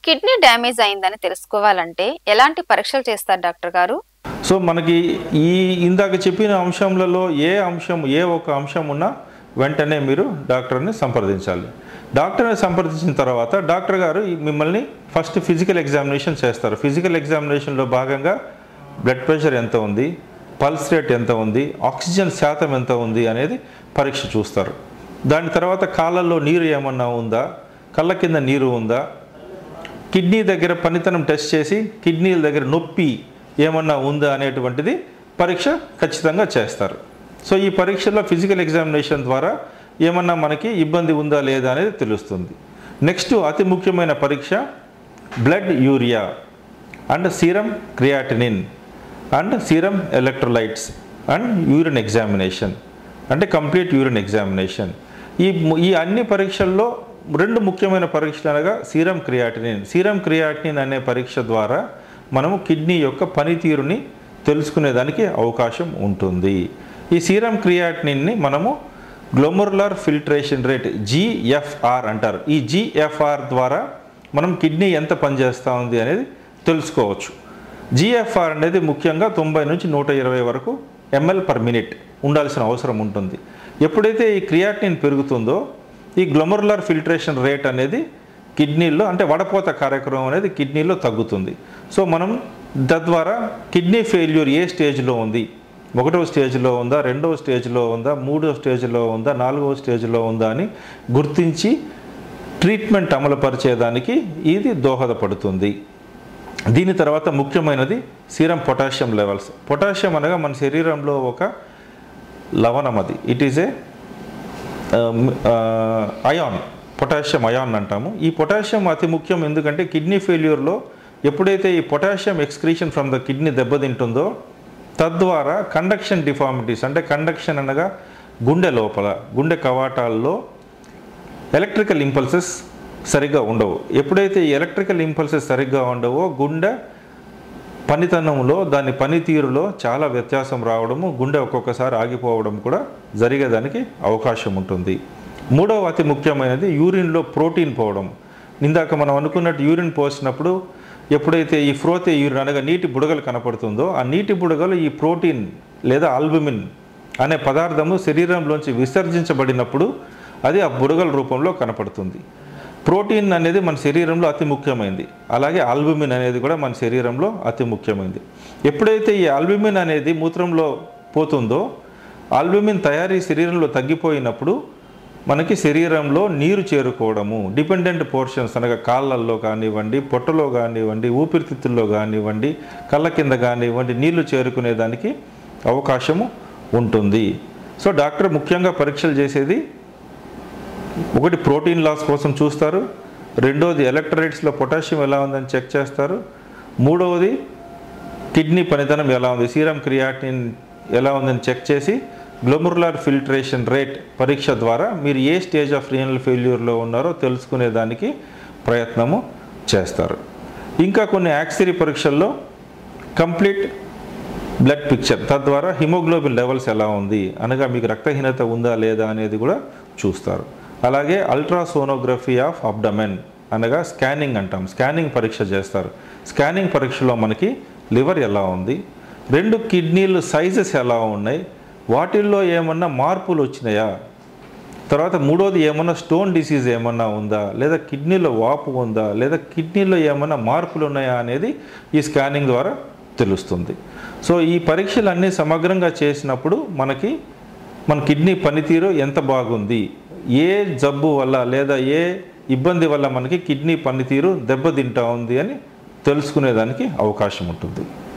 Kidney damage అయిందని తెలుసుకోవాలంటే ఎలాంటి పరీక్షలు చేస్తారు డాక్టర్ గారు? సో మనకి ఈ ఇందాక చెప్పిన అంశంలలో ఏ ఒక అంశం ఉన్నా వెంటనే మీరు డాక్టర్ని సంప్రదించాలి. డాక్టర్ని సంప్రదించిన తర్వాత డాక్టర్ గారు మిమ్మల్ని ఫస్ట్ ఫిజికల్ ఎగ్జామినేషన్ చేస్తారు. ఫిజికల్ ఎగ్జామినేషన్లో భాగంగా బ్లడ్ ప్రెషర్ ఎంత ఉంది, పల్స్ రేట్ ఎంత ఉంది, ఆక్సిజన్ శాతం ఎంత ఉంది అనేది పరీక్ష చూస్తారు. దాని తర్వాత కాళ్ళల్లో నీరు ఏమన్నా ఉందా, కళ్ళ కింద నీరు ఉందా, కిడ్నీ దగ్గర పనితనం టెస్ట్ చేసి కిడ్నీల దగ్గర నొప్పి ఏమన్నా ఉందా అనేటువంటిది పరీక్ష ఖచ్చితంగా చేస్తారు. సో ఈ పరీక్షలో ఫిజికల్ ఎగ్జామినేషన్ ద్వారా ఏమన్నా మనకి ఇబ్బంది ఉందా లేదా అనేది తెలుస్తుంది. నెక్స్ట్ అతి ముఖ్యమైన పరీక్ష blood urea and serum creatinine and serum electrolytes and urine examination అంటే కంప్లీట్ యూరిన్ ఎగ్జామినేషన్. ఈ అన్ని పరీక్షల్లో రెండు ముఖ్యమైన పరీక్షలు అనగా సీరం క్రియాటినిన్ అనే పరీక్ష ద్వారా మనము కిడ్నీ యొక్క పనితీరుని తెలుసుకునేదానికి అవకాశం ఉంటుంది. ఈ సీరం క్రియాటినిన్ని మనము గ్లోమరులర్ ఫిల్ట్రేషన్ రేట్ GFR అంటారు. ఈ GFR ద్వారా మనం కిడ్నీ ఎంత పనిచేస్తూ ఉంది అనేది తెలుసుకోవచ్చు. GFR అనేది ముఖ్యంగా 90 నుంచి 120 వరకు ml/min ఉండాల్సిన అవసరం ఉంటుంది. ఎప్పుడైతే ఈ క్రియాటినిన్ పెరుగుతుందో ఈ గ్లోమరులర్ ఫిల్ట్రేషన్ రేట్ అనేది కిడ్నీలో అంటే వడపోత కార్యక్రమం అనేది కిడ్నీలో తగ్గుతుంది. సో మనం తద్వారా కిడ్నీ ఫెయిల్యూర్ ఏ స్టేజ్లో ఉంది, 1వ స్టేజ్లో ఉందా, 2వ స్టేజ్లో ఉందా, 3వ స్టేజ్లో ఉందా, 4వ స్టేజ్లో ఉందా అని గుర్తించి ట్రీట్మెంట్ అమలుపరిచేదానికి ఇది దోహదపడుతుంది. దీని తర్వాత ముఖ్యమైనది సీరం పొటాషియం లెవెల్స్. పొటాషియం అనగా మన శరీరంలో ఒక లవణం, అది it is a ion, potassium ion అంటాము. ఈ పొటాషియం అతి ముఖ్యం, ఎందుకంటే కిడ్నీ ఫెయిల్యూర్లో ఎప్పుడైతే ఈ potassium excretion from the kidney దెబ్బతింటుందో తద్వారా కండక్షన్ డిఫార్మిటీస్ అంటే కండక్షన్ అనగా గుండె లోపల గుండె కవాటాల్లో ఎలక్ట్రికల్ ఇంపల్సెస్ సరిగ్గా ఉండవు. ఎప్పుడైతే ఈ ఎలక్ట్రికల్ ఇంపల్సెస్ సరిగ్గా ఉండవో గుండె పనితనంలో దాని పనితీరులో చాలా వ్యత్యాసం రావడము, గుండె ఒక్కొక్కసారి ఆగిపోవడం కూడా జరిగేదానికి అవకాశం ఉంటుంది. మూడవ అతి ముఖ్యమైనది యూరిన్లో ప్రోటీన్ పోవడం. ఇందాక మనం అనుకున్నట్టు యూరిన్ పోసినప్పుడు ఎప్పుడైతే ఈ ఫ్రోతే యూరిన్ అనగా నీటి బుడగలు కనపడుతుందో ఆ నీటి బుడగలు ఈ ప్రోటీన్ లేదా ఆల్బుమిన్ అనే పదార్థము శరీరంలోంచి విసర్జించబడినప్పుడు అది ఆ బుడగల రూపంలో కనపడుతుంది. ప్రోటీన్ అనేది మన శరీరంలో అతి ముఖ్యమైనది, అలాగే ఆల్బుమిన్ అనేది కూడా మన శరీరంలో అతి ముఖ్యమైనది. ఎప్పుడైతే ఈ ఆల్బుమిన్ అనేది మూత్రంలో పోతుందో ఆల్బుమిన్ తయారీ శరీరంలో తగ్గిపోయినప్పుడు మనకి శరీరంలో నీరు చేరుకోవడము, డిపెండెంట్ పోర్షన్స్ అనగా కాళ్ళల్లో కానివ్వండి, పొట్టలో కానివ్వండి, ఊపిరితిత్తుల్లో కానివ్వండి, కళ్ళ కింద కానివ్వండి నీళ్లు చేరుకునేదానికి అవకాశము ఉంటుంది. సో డాక్టర్ ముఖ్యంగా పరీక్షలు చేసేది ఒకటి ప్రోటీన్ లాస్ కోసం చూస్తారు, రెండవది ఎలక్ట్రోలైట్స్లో పొటాషియం ఎలా ఉందని చెక్ చేస్తారు, మూడవది కిడ్నీ పనితనం ఎలా ఉంది, సీరం క్రియాటినిన్ ఎలా ఉందని చెక్ చేసి గ్లోమరులర్ ఫిల్ట్రేషన్ రేట్ పరీక్ష ద్వారా మీరు ఏ స్టేజ్ ఆఫ్ రీనల్ ఫెయిల్యూర్లో ఉన్నారో తెలుసుకునేదానికి ప్రయత్నము చేస్తారు. ఇంకా కొన్ని యాక్సిరీ పరీక్షల్లో కంప్లీట్ బ్లడ్ పిక్చర్, తద్వారా హిమోగ్లోబిన్ లెవెల్స్ ఎలా ఉంది అనగా మీకు రక్తహీనత ఉందా లేదా అనేది కూడా చూస్తారు. అలాగే అల్ట్రాసోనోగ్రఫీ ఆఫ్ అబ్డమెన్ అనగా స్కానింగ్ అంటాం, స్కానింగ్ పరీక్ష చేస్తారు. స్కానింగ్ పరీక్షలో మనకి లివర్ ఎలా ఉంది, 2 కిడ్నీలు సైజెస్ ఎలా ఉన్నాయి, వాటిల్లో ఏమన్నా మార్పులు వచ్చినాయా, తర్వాత మూడోది ఏమన్నా స్టోన్ డిసీజ్ ఏమన్నా ఉందా, లేదా కిడ్నీలో వాపు ఉందా, లేదా కిడ్నీలో ఏమన్నా మార్పులు ఉన్నాయా అనేది ఈ స్కానింగ్ ద్వారా తెలుస్తుంది. సో ఈ పరీక్షలన్నీ సమగ్రంగా చేసినప్పుడు మన కిడ్నీ పనితీరు ఎంత బాగుంది, ఏ జబ్బు వల్ల లేదా ఏ ఇబ్బంది వల్ల మనకి కిడ్నీ పనితీరు దెబ్బతింటా ఉంది అని తెలుసుకునేదానికి అవకాశం ఉంటుంది.